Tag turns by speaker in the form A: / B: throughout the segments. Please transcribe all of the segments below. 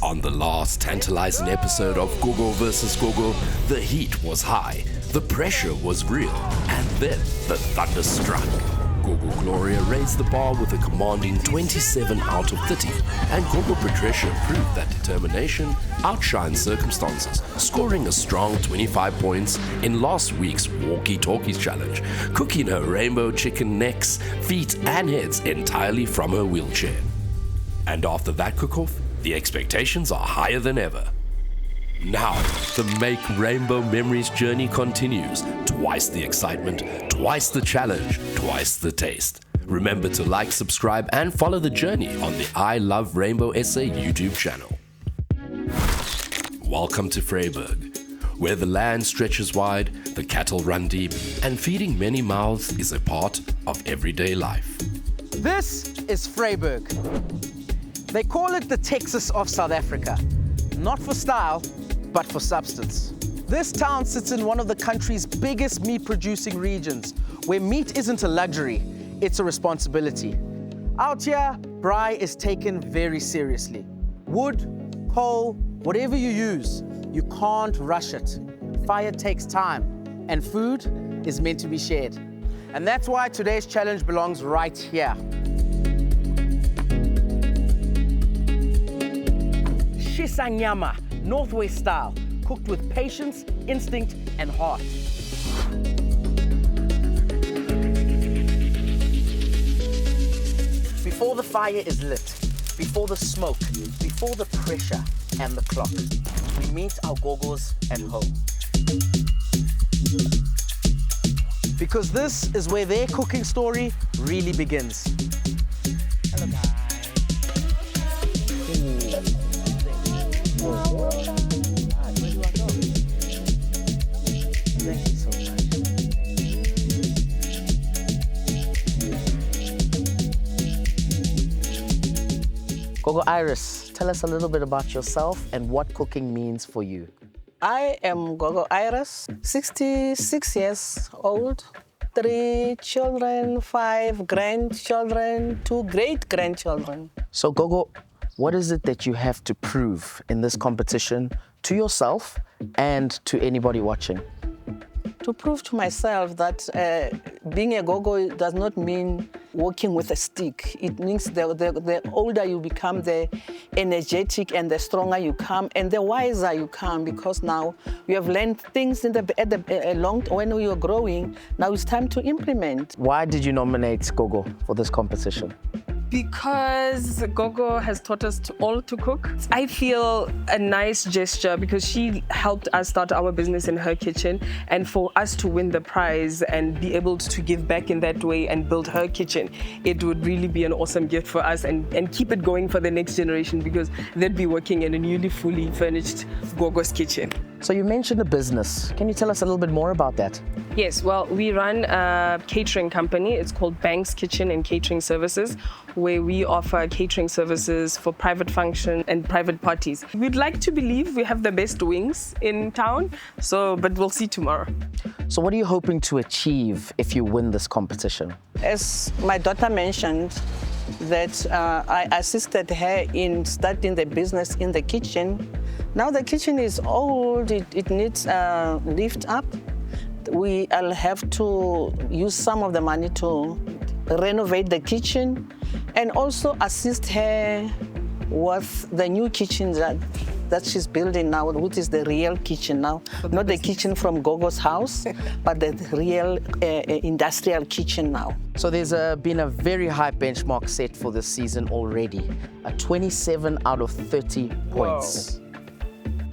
A: On the last tantalizing episode of Gogo vs. Gogo, the heat was high, the pressure was real, and then the thunder struck. Gogo Gloria raised the bar with a commanding 27 out of 30, and Gogo Patricia proved that determination outshines circumstances, scoring a strong 25 points in last week's walkie-talkies challenge, cooking her rainbow chicken necks, feet and heads entirely from her wheelchair. And after that cook-off, the expectations are higher than ever. Now, the Make Rainbow Memories journey continues. Twice the excitement, twice the challenge, twice the taste. Remember to like, subscribe, and follow the journey on the I Love Rainbow SA YouTube channel. Welcome to Vryburg, where the land stretches wide, the cattle run deep, and feeding many mouths is a part of everyday life.
B: This is Vryburg. They call it the Texas of South Africa, not for style, but for substance. This town sits in one of the country's biggest meat-producing regions, where meat isn't a luxury, it's a responsibility. Out here, braai is taken very seriously. Wood, coal, whatever you use, you can't rush it. Fire takes time, and food is meant to be shared. And that's why today's challenge belongs right here. Shisanyama, Northwest style, cooked with patience, instinct, and heart. Before the fire is lit, before the smoke, before the pressure and the clock, we meet our Gogos at home. Because this is where their cooking story really begins. Hello, guys. Gogo Iris, tell us a little bit about yourself and what cooking means for you.
C: I am Gogo Iris, 66 years old, 3 children, 5 grandchildren, 2 great-grandchildren.
B: So Gogo, what is it that you have to prove in this competition to yourself and to anybody watching?
C: To prove to myself that being a Gogo does not mean walking with a stick. It means the older you become, the energetic and the stronger you come, and the wiser you come, because now you have learned things when you were growing. Now it's time to implement.
B: Why did you nominate Gogo for this competition?
D: Because Gogo has taught us all to cook. I feel a nice gesture because she helped us start our business in her kitchen, and for us to win the prize and be able to give back in that way and build her kitchen, it would really be an awesome gift for us and keep it going for the next generation, because they'd be working in a newly fully furnished Gogo's kitchen.
B: So you mentioned a business. Can you tell us a little bit more about that?
D: Yes, well, we run a catering company. It's called Banks Kitchen and Catering Services, where we offer catering services for private function and private parties. We'd like to believe we have the best wings in town, but we'll see tomorrow.
B: So what are you hoping to achieve if you win this competition?
C: As my daughter mentioned, that I assisted her in starting the business in the kitchen. Now the kitchen is old, it needs a lift up. I'll have to use some of the money to renovate the kitchen and also assist her with the new kitchen that she's building now, which is the real kitchen now. Not the kitchen from Gogo's house, but the real industrial kitchen now.
B: So there's been a very high benchmark set for this season already, a 27 out of 30 points.
D: Whoa.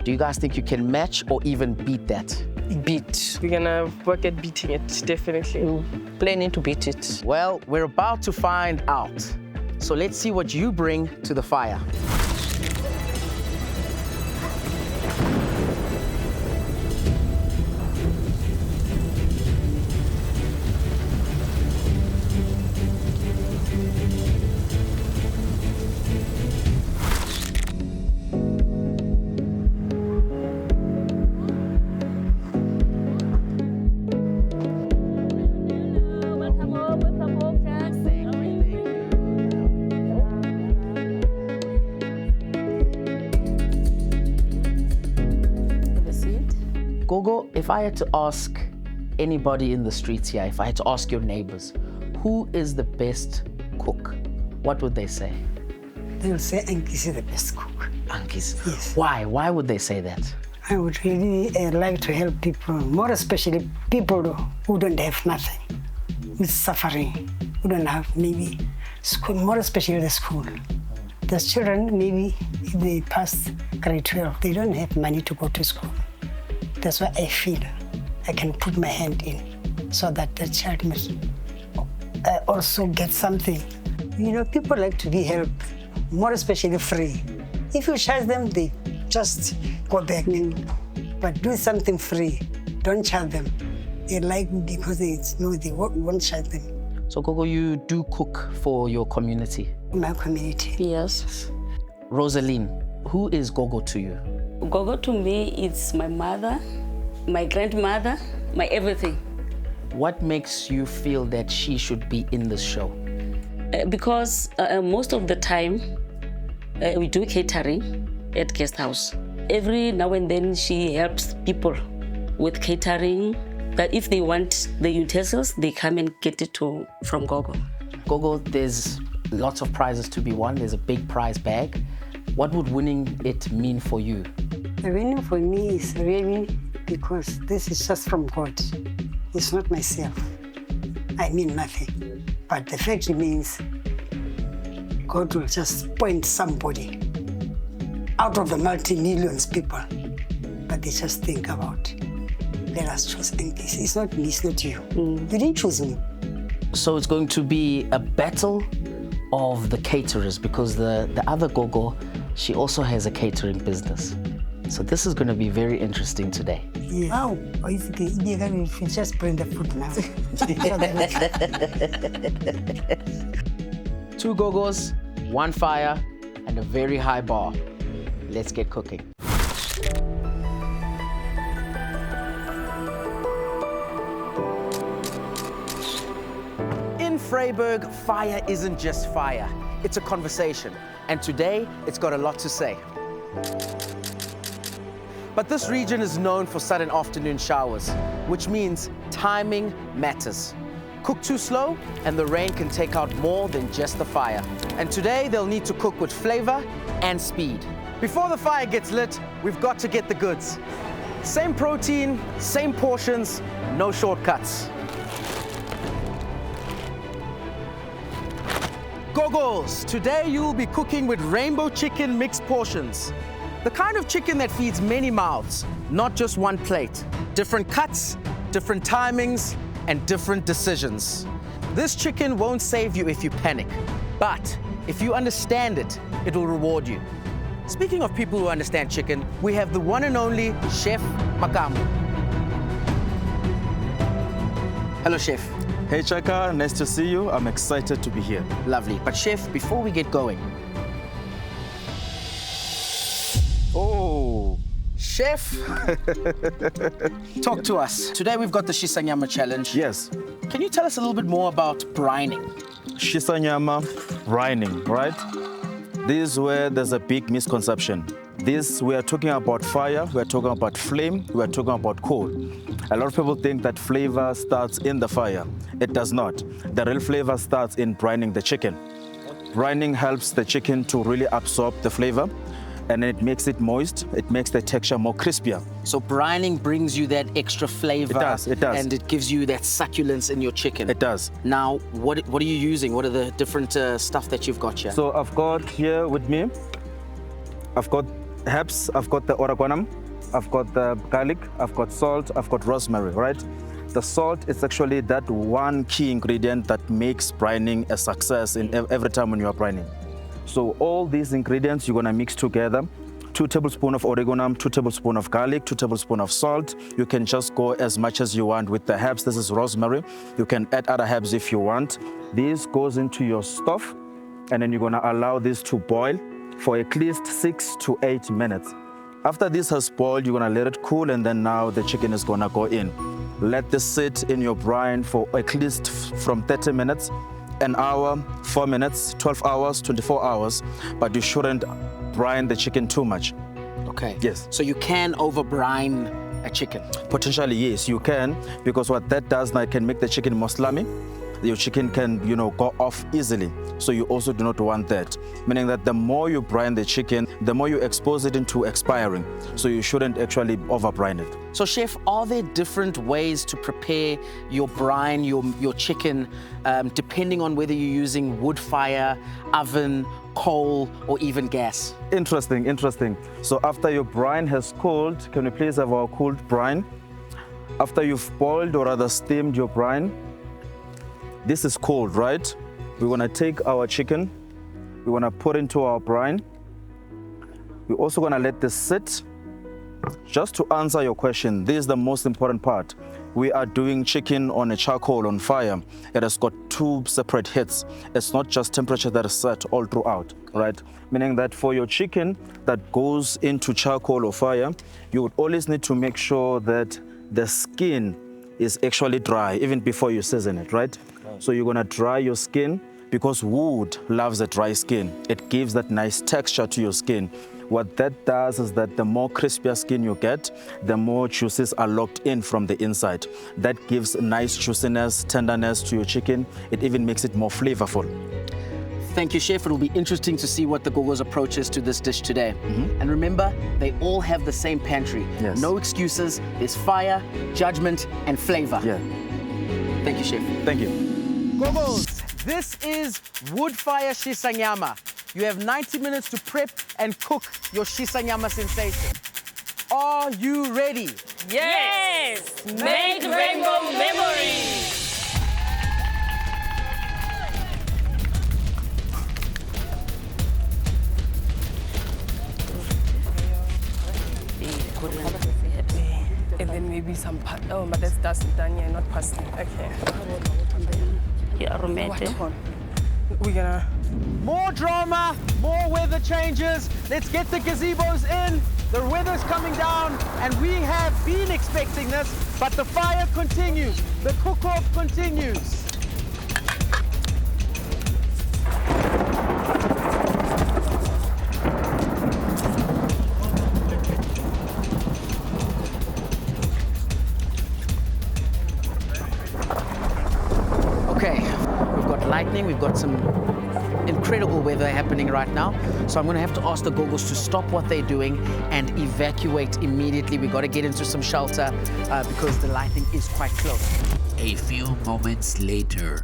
B: Do you guys think you can match or even beat that?
C: Beat.
D: We're gonna work at beating it, definitely.
C: We're planning to beat it.
B: Well, we're about to find out. So let's see what you bring to the fire. Gogo, if I had to ask anybody in the streets here, if I had to ask your neighbors, who is the best cook, what would they say?
E: They will say Ankis is the best cook.
B: Ankis?
E: Yes.
B: Why? Why would they say that?
E: I would really like to help people, more especially people who don't have nothing, who's suffering, who don't have maybe school, more especially the school. There's children, maybe if they pass grade 12, they don't have money to go to school. That's why I feel I can put my hand in so that the child must also get something. You know, people like to be helped, more especially free. If you charge them, they just go back. But do something free. Don't charge them. They like because they know they won't charge them.
B: So Gogo, you do cook for your community?
E: My community.
F: Yes.
B: Rosaline, who is Gogo to you?
F: Gogo to me is my mother, my grandmother, my everything.
B: What makes you feel that she should be in this show?
F: Because most of the time we do catering at guest house. Every now and then she helps people with catering. But if they want the utensils, they come and get it from Gogo.
B: Gogo, there's lots of prizes to be won. There's a big prize bag. What would winning it mean for you?
E: The winning for me is really because this is just from God. It's not myself. I mean nothing. But the fact remains, God will just point somebody out of the multi-millions people. But they just think about, let us choose Ankis. It's not me, it's not you. You didn't choose me.
B: So it's going to be a battle of the caterers because the other Gogo, she also has a catering business. So this is going to be very interesting today.
E: Yeah. Wow, it's okay. You just bring the food now.
B: 2 Gogos, 1 fire, and a very high bar. Let's get cooking. In Vryburg, fire isn't just fire. It's a conversation. And today, it's got a lot to say. But this region is known for sudden afternoon showers, which means timing matters. Cook too slow, and the rain can take out more than just the fire. And today, they'll need to cook with flavor and speed. Before the fire gets lit, we've got to get the goods. Same protein, same portions, no shortcuts. Gogos, today you'll be cooking with rainbow chicken mixed portions. The kind of chicken that feeds many mouths, not just one plate. Different cuts, different timings, and different decisions. This chicken won't save you if you panic, but if you understand it, it will reward you. Speaking of people who understand chicken, we have the one and only Chef Makamo. Hello, Chef.
G: Hey Chaka, nice to see you. I'm excited to be here.
B: Lovely. But Chef, before we get going,
G: Oh,
B: Chef, talk to us. Today we've got the Shisanyama challenge.
G: yes.
B: Can you tell us a little bit more about brining?
G: Shisanyama, brining, right? This is where there's a big misconception. We are talking about fire, we are talking about flame, we are talking about coal. A lot of people think that flavor starts in the fire. It does not. The real flavor starts in brining the chicken. Brining helps the chicken to really absorb the flavor, and it makes it moist. It makes the texture more crispier.
B: So brining brings you that extra flavor.
G: It does.
B: And it gives you that succulence in your chicken.
G: It does.
B: Now, what are you using? What are the different stuff that you've got here?
G: So I've got here with me, I've got herbs, I've got the oregano, I've got the garlic, I've got salt, I've got rosemary, right? The salt is actually that one key ingredient that makes brining a success in every time when you are brining. So all these ingredients you're gonna mix together. 2 tablespoons of oregano, 2 tablespoons of garlic, 2 tablespoons of salt. You can just go as much as you want with the herbs. This is rosemary. You can add other herbs if you want. This goes into your stove, and then you're gonna allow this to boil for at least 6 to 8 minutes. After this has boiled, you're gonna let it cool, and then now the chicken is gonna go in. Let this sit in your brine for at least from 30 minutes, an hour, 4 minutes, 12 hours, 24 hours, but you shouldn't brine the chicken too much.
B: Okay.
G: Yes.
B: So you can over brine a chicken?
G: Potentially, yes, you can, because what that does now, it can make the chicken more slimy. Your chicken can, go off easily. So you also do not want that. Meaning that the more you brine the chicken, the more you expose it into expiring. So you shouldn't actually over brine it.
B: So chef, are there different ways to prepare your brine, your chicken, depending on whether you're using wood fire, oven, coal, or even gas?
G: Interesting. So after your brine has cooled, can we please have our cooled brine? After you've boiled or rather steamed your brine, this is cold, right? We're gonna take our chicken, we're gonna put into our brine. We're also gonna let this sit. Just to answer your question, this is the most important part. We are doing chicken on a charcoal on fire. It has got 2 separate heats. It's not just temperature that is set all throughout, right? Meaning that for your chicken that goes into charcoal or fire, you would always need to make sure that the skin is actually dry even before you season it, right? So you're gonna dry your skin because wood loves a dry skin. It gives that nice texture to your skin. What that does is that the more crispier skin you get, the more juices are locked in from the inside. That gives nice juiciness, tenderness to your chicken. It even makes it more flavorful.
B: Thank you, chef. It'll be interesting to see what the Gogo's approach is to this dish today. And remember, they all have the same pantry.
G: Yes.
B: No excuses. There's fire, judgment, and flavor.
G: Yeah.
B: Thank you, chef.
G: Thank you.
B: Gogos, this is wood fire Shisanyama. You have 90 minutes to prep and cook your Shisanyama sensation. Are you ready?
D: Yes! Make rainbow memories! And then maybe some, but that's done, yeah, not pasta. Okay.
F: Yeah, romantic.
D: We're gonna...
B: More drama, more weather changes. Let's get the gazebos in. The weather's coming down, and we have been expecting this, but the fire continues. The cook-off continues. Okay, we've got lightning, we've got some incredible weather happening right now. So I'm gonna have to ask the Gogos to stop what they're doing and evacuate immediately. We've got to get into some shelter because the lightning is quite close.
A: A few moments later.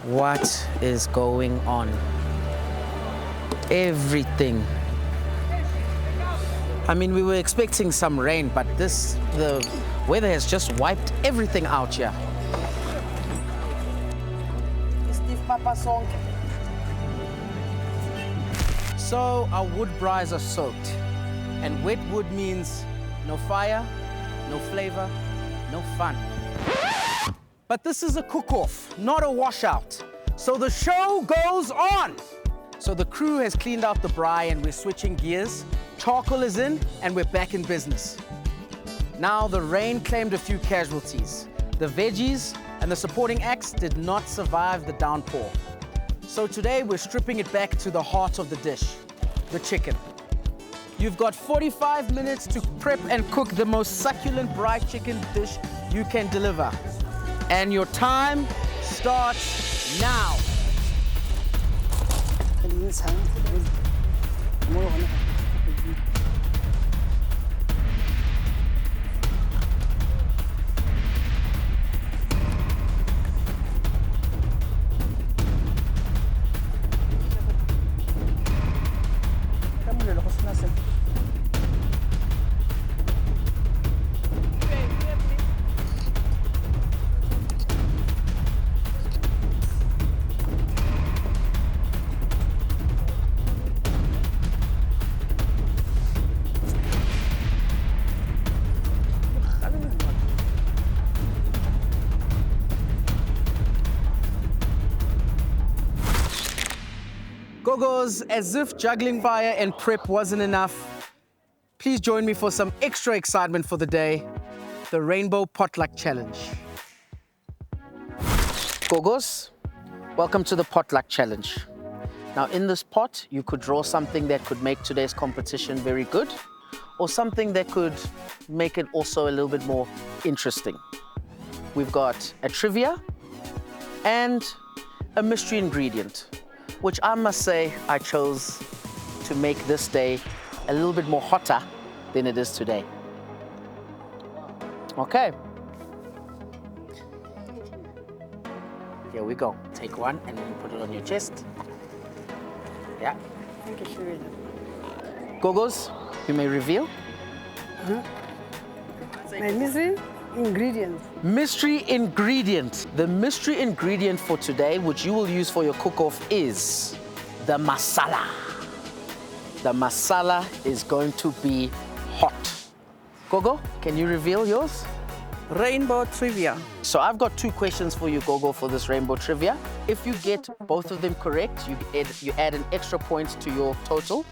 B: What is going on? Everything. I mean, we were expecting some rain, but the weather has just wiped everything out here. So our wood braais are soaked, and wet wood means no fire, no flavor, no fun. But this is a cook-off, not a washout. So the show goes on. So the crew has cleaned out the braai and we're switching gears. Charcoal is in and we're back in business. Now the rain claimed a few casualties. The veggies and the supporting acts did not survive the downpour. So today we're stripping it back to the heart of the dish, the chicken. You've got 45 minutes to prep and cook the most succulent braai chicken dish you can deliver. And your time starts now. Gogos, as if juggling fire and prep wasn't enough, please join me for some extra excitement for the day, the Rainbow Potluck Challenge. Gogos, welcome to the Potluck Challenge. Now in this pot, you could draw something that could make today's competition very good, or something that could make it also a little bit more interesting. We've got a trivia and a mystery ingredient, which I must say I chose to make this day a little bit more hotter than it is today. Okay. Here we go. Take one and then you put it on your chest. Yeah. Gogos, you may reveal.
E: My mystery ingredients.
B: Mystery ingredient. The mystery ingredient for today, which you will use for your cook-off, is the masala. The masala is going to be hot. Gogo, can you reveal yours?
C: Rainbow trivia.
B: So I've got 2 questions for you, Gogo, for this rainbow trivia. If you get both of them correct, you add an extra point to your total.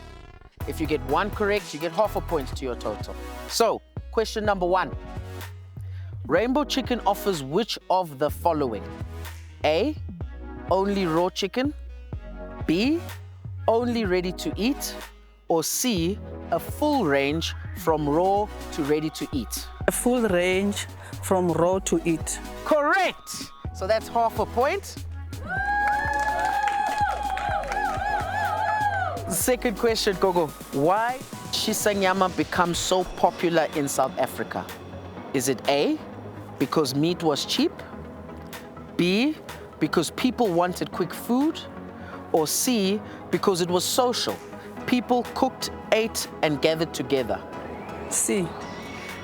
B: If you get 1 correct, you get half a point to your total. So, question number 1. Rainbow chicken offers which of the following? A, only raw chicken. B, only ready to eat. Or C, a full range from raw to ready to eat.
C: A full range from raw to eat.
B: Correct! So that's half a point. Second question, Gogo. Why Shisanyama become so popular in South Africa? Is it A, because meat was cheap? B, because people wanted quick food? Or C, because it was social? People cooked, ate, and gathered together.
C: C.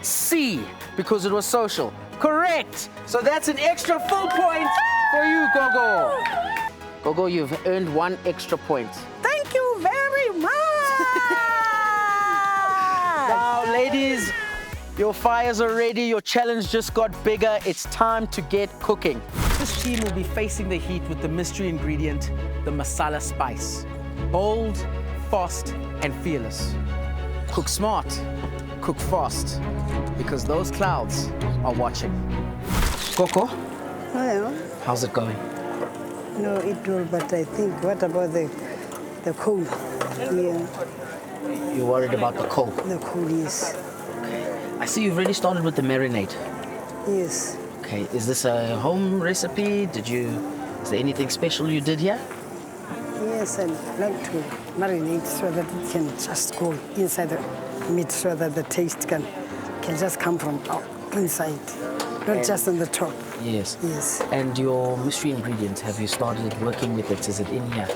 B: C, because it was social. Correct! So that's an extra full point for you, Gogo. Gogo, you've earned 1 extra point.
C: Thank you very much.
B: Now, ladies, your fires are ready. Your challenge just got bigger. It's time to get cooking. This team will be facing the heat with the mystery ingredient, the masala spice. Bold, fast, and fearless. Cook smart, cook fast, because those clouds are watching. Gogo,
E: Well,
B: how's it going?
E: no, it will, but I think, what about the coal? Yeah,
B: You're worried about the coal.
E: the coal, yes.
B: I see you've already started with the marinade.
E: Yes.
B: Okay, is this a home recipe? Is there anything special you did here?
E: Yes, I'd like to marinate so that it can just go inside the meat so that the taste can just come from inside, not just on the top.
B: Yes.
E: Yes,
B: And your mystery ingredient, have you started working with it? Is it in here?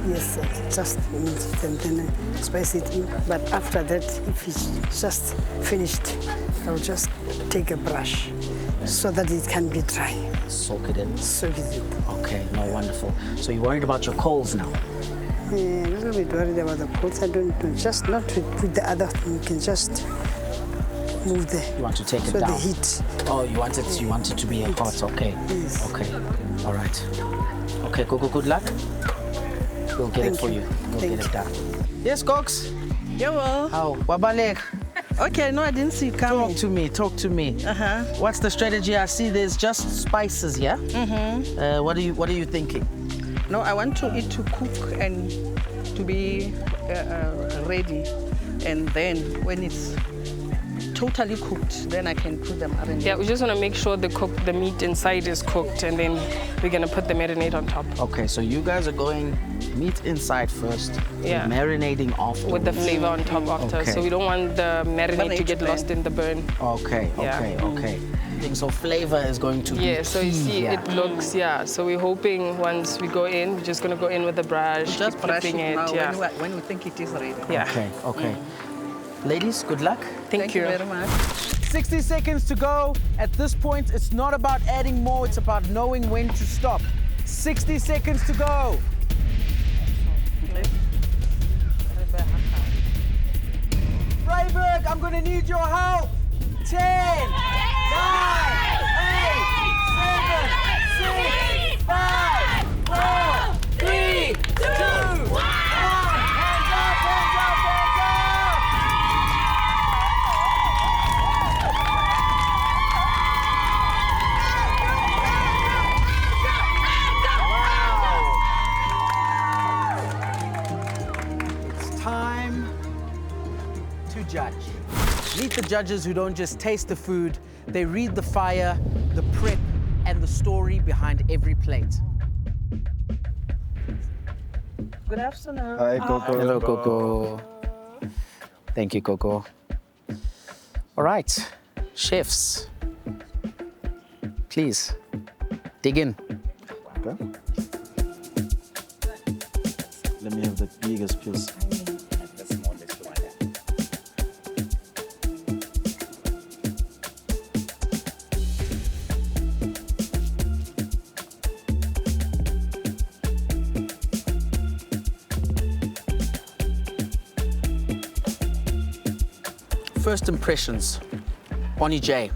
E: yes, just meat and then spice it in. But after that, if it's just finished, I'll just take a brush so that it can be dry.
B: Soak it in.
E: Soak it in.
B: Okay, no, wonderful. So you're worried about your coals now?
E: A little bit worried about the coals. I don't know, just not with the other thing. You can just move the.
B: You want to take it
E: so
B: down?
E: the heat.
B: Oh, you want it to be hot. Okay.
E: Yes.
B: Okay. All right. Okay, Gogo, good luck. We'll get it
E: Thank
B: for
E: you.
B: you. We'll
E: Thank
B: get it
E: you.
B: done. Yes, Gox.
C: Yeah, well.
B: How? Wabalek.
C: Okay, no, I didn't see it coming.
B: Talk to me.
C: Uh-huh.
B: What's the strategy? I see there's just spices here. Mm-hmm. What are you thinking?
C: No, I want it to cook and to be ready. And then when it's totally cooked, then I can put the marinade.
D: Yeah, we just want to make sure the meat inside is cooked, and then we're going to put the marinade on top.
B: Okay, so you guys are going meat inside first,
D: Yeah.
B: marinating after.
D: With the flavor on top after.
B: Okay.
D: So we don't want the marinade to get
C: Marinade.
D: lost in the burn.
B: Okay,
D: Yeah.
B: okay. So flavor is going to be
D: Yeah, so you
B: key
D: see
B: here.
D: it looks, yeah. So we're hoping once we go in, we're just going to go in with the brush,
C: Just
D: keep
C: brush it
D: flipping
C: now
D: yeah.
C: when we think it is ready.
D: Yeah.
B: Okay. Ladies, good luck.
D: Thank you.
C: very much.
B: 60 seconds to go. At this point, it's not about adding more, it's about knowing when to stop. 60 seconds to go. Vryburg, I'm gonna need your help. 10, 9, 8, 7, 6, 5, 4, 3, 2, 1. judge. Meet the judges who don't just taste the food, they read the fire, the prep, and the story behind every plate.
C: Good afternoon.
G: Hi, Gogo.
B: Hello, Gogo. Thank you, Gogo. All right, chefs, please dig in.
G: Okay. Let me have the biggest piece.
B: First impressions, Bonnie J.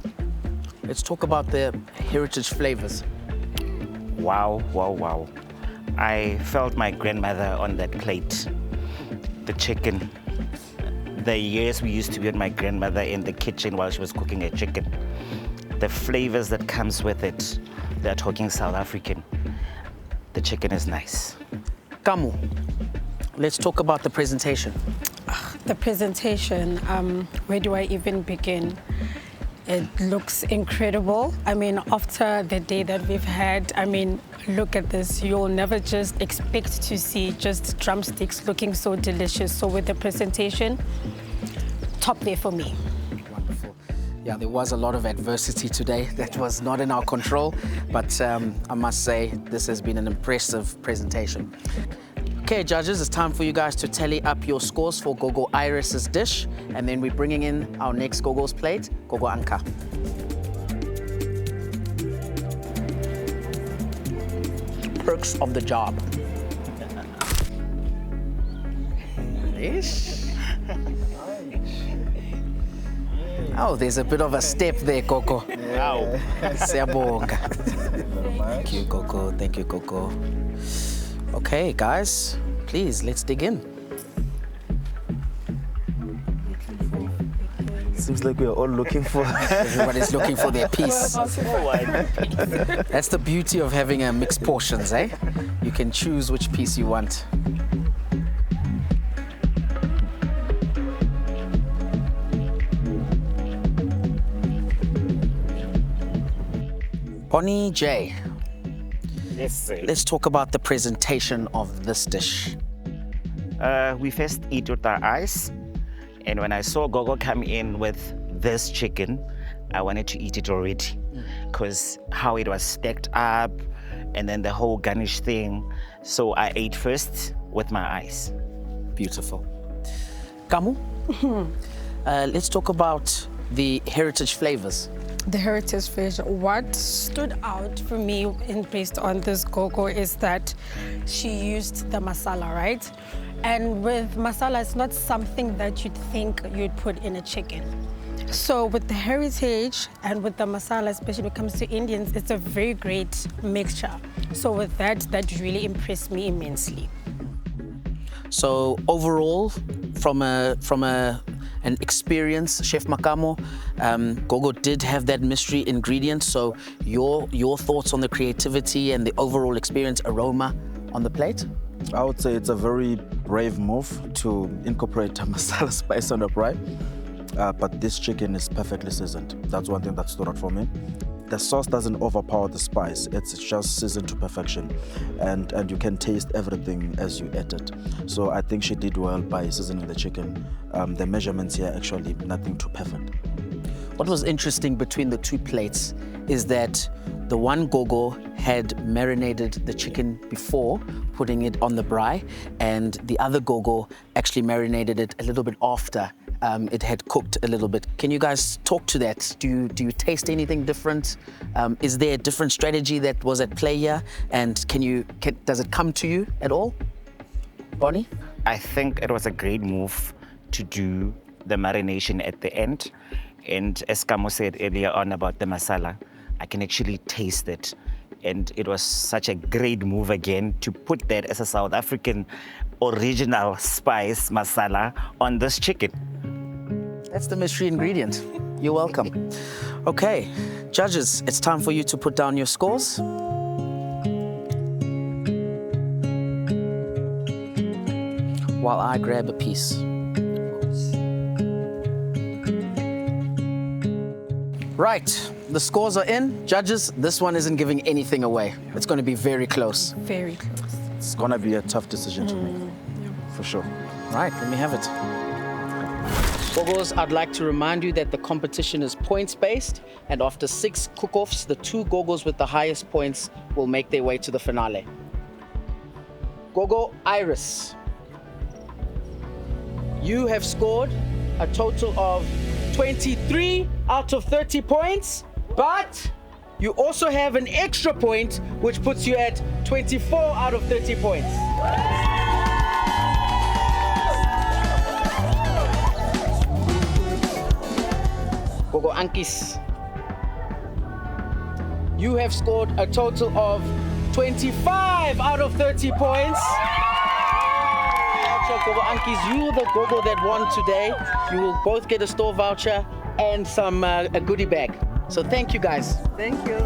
B: Let's talk about the heritage flavors.
H: Wow, wow, wow. I felt my grandmother on that plate. The chicken. The years we used to be with my grandmother in the kitchen while she was cooking a chicken. The flavors that comes with it. They're talking South African. The chicken is nice.
B: Makamo, let's talk about the presentation.
I: The presentation, where do I even begin? It looks incredible. I mean, after the day that we've had, I mean, look at this. You'll never just expect to see just drumsticks looking so delicious. So with the presentation, top there for me.
B: Wonderful. Yeah, there was a lot of adversity today that was not in our control, but I must say this has been an impressive presentation. Okay, judges, it's time for you guys to tally up your scores for Gogo Iris's dish, and then we're bringing in our next Gogo's plate, Gogo Anka. Perks of the job. Ish. Oh, there's a bit of a step there, Gogo.
H: Wow.
B: Siyabonga. Thank you, Gogo. Thank you, Gogo. Okay, guys, please, let's dig in.
G: Seems like we are all looking for.
B: Everybody's looking for their piece. That's the beauty of having mixed portions, eh? You can choose which piece you want. Bonnie J.
H: Yes, sir.
B: Let's talk about the presentation of this dish.
H: We first eat with our eyes, and when I saw Gogo come in with this chicken, I wanted to eat it already, because how it was stacked up, and then the whole garnish thing. So I ate first with my eyes.
B: Beautiful. Kamu, let's talk about the heritage flavors.
I: The heritage fish, what stood out for me based on this Gogo is that she used the masala, right? And with masala, it's not something that you'd think you'd put in a chicken. So with the heritage and with the masala, especially when it comes to Indians, it's a very great mixture. So with that really impressed me immensely.
B: So overall, from an experience, Chef Makamo, Gogo did have that mystery ingredient. So your thoughts on the creativity and the overall experience, aroma on the plate?
G: I would say it's a very brave move to incorporate a masala spice on the braai. But this chicken is perfectly seasoned. That's one thing that stood out for me. The sauce doesn't overpower the spice. It's just seasoned to perfection. And you can taste everything as you eat it. So I think she did well by seasoning the chicken. The measurements here actually nothing too perfect.
B: What was interesting between the two plates is that the one Gogo had marinated the chicken before putting it on the braai, and the other Gogo actually marinated it a little bit after it had cooked a little bit. Can you guys talk to that? Do you taste anything different? Is there a different strategy that was at play here? And does it come to you at all? Bonnie?
H: I think it was a great move to do the marination at the end. And as Kamo said earlier on about the masala, I can actually taste it. And it was such a great move again to put that as a South African original spice masala on this chicken.
B: That's the mystery ingredient. You're welcome. Okay, judges, it's time for you to put down your scores. While I grab a piece. Right, the scores are in. Judges, this one isn't giving anything away. It's going to be very close.
I: Very close.
G: It's gonna be a tough decision to make, for sure.
B: Right, let me have it. Gogos, I'd like to remind you that the competition is points-based, and after 6 cook-offs, the 2 Gogos with the highest points will make their way to the finale. Gogo Iris, you have scored a total of 23 out of 30 points, but you also have an extra point, which puts you at 24 out of 30 points. Gogo Ankis, you have scored a total of 25 out of 30 points. Gogo Ankis, you're the Gogo that won today. You will both get a store voucher and some a goodie bag. So thank you guys.
C: Thank you.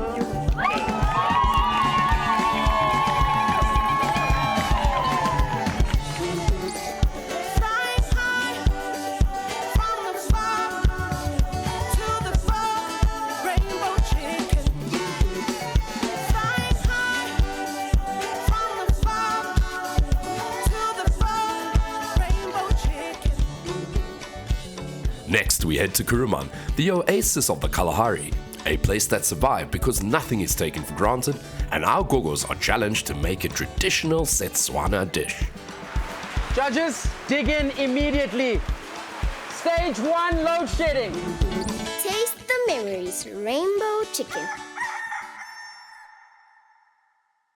A: Next, we head to Kuruman, the oasis of the Kalahari, a place that survived because nothing is taken for granted, and our Gogos are challenged to make a traditional Setswana dish.
B: Judges, dig in immediately. Stage 1, load shedding.
J: Taste the memories, rainbow chicken.